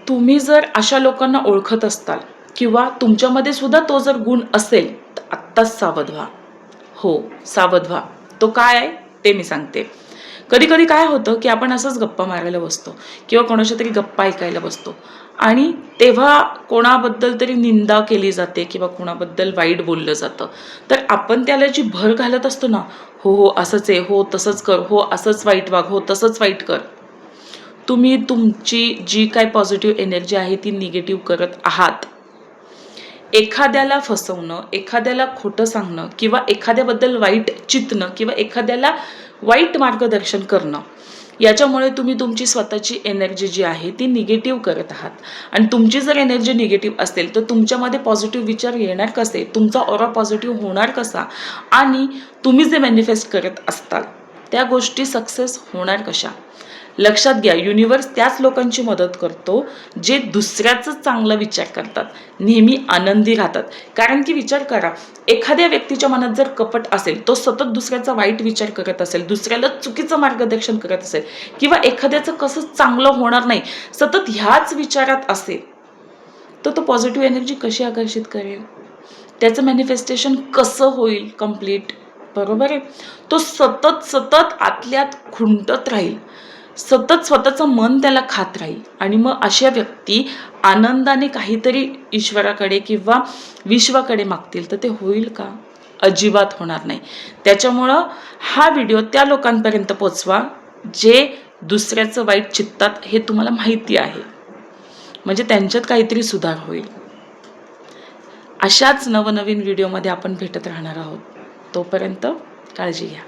तुम्ही जर अशा लोकांना ओळखत असताल किंवा तुमच्यामध्ये सुद्धा तो जर गुण असेल तर आत्ताच सावध व्हा. हो, सावध व्हा. तो काय आहे ते मी सांगते. कधी कधी काय होतं की आपण असंच गप्पा मारायला बसतो किंवा कोणाच्या तरी गप्पा ऐकायला बसतो आणि तेव्हा कोणाबद्दल तरी निंदा केली जाते किंवा कोणाबद्दल वाईट बोललं जातं, तर आपण त्याला जी भर घालत असतो ना, हो हो असंच आहे, हो तसंच कर, हो असंच वाईट वाग, हो तसंच वाईट कर, तुम्ही तुमची जी काय पॉझिटिव्ह एनर्जी आहे ती निगेटिव्ह करत आहात. एखाद्याला फसवणं, एखाद्याला खोटं सांगणं किंवा एखाद्याबद्दल वाईट चितणं किंवा एखाद्याला वाईट मार्गदर्शन करणं, याच्यामुळे तुम्ही तुमची स्वतःची एनर्जी जी आहे ती निगेटिव्ह करत आहात. आणि तुमची जर एनर्जी निगेटिव्ह असेल तर तुमच्यामध्ये पॉझिटिव्ह विचार येणार कसे, तुमचा ऑरा पॉझिटिव्ह होणार कसा, आणि तुम्ही जे मॅनिफेस्ट करत असताल त्या गोष्टी सक्सेस होणार कशा. लक्षात घ्या, युनिवर्स त्याच लोकांची मदत करतो जे दुसऱ्याचं चांगला विचार करतात, नेहमी आनंदी राहतात. कारण की विचार करा, एखाद्या व्यक्तीच्या मनात जर कपट असेल, तो सतत दुसऱ्याचा वाईट विचार करत असेल, दुसऱ्याला चुकीचं मार्गदर्शन करत असेल किंवा एखाद्याचं कसं चांगलं होणार नाही सतत ह्याच विचारात असेल, तर तो पॉझिटिव्ह एनर्जी कशी आकर्षित करेल, त्याचं मॅनिफेस्टेशन कसं होईल कम्प्लीट. बरोबर आहे. तो सतत सतत आतल्यात खुंटत राहील, सतत स्वतःचं मन त्याला खात राहील. आणि मग अशा व्यक्ती आनंदाने काहीतरी ईश्वराकडे किंवा विश्वाकडे मागतील तर ते होईल का? अजिबात होणार नाही. त्याच्यामुळं हा व्हिडिओ त्या लोकांपर्यंत पोचवा जे दुसऱ्याचं वाईट चित्तात हे तुम्हाला माहिती आहे, म्हणजे त्यांच्यात काहीतरी सुधार होईल. अशाच नवनवीन व्हिडिओमध्ये आपण भेटत राहणार आहोत. तोपर्यंत काळजी घ्या.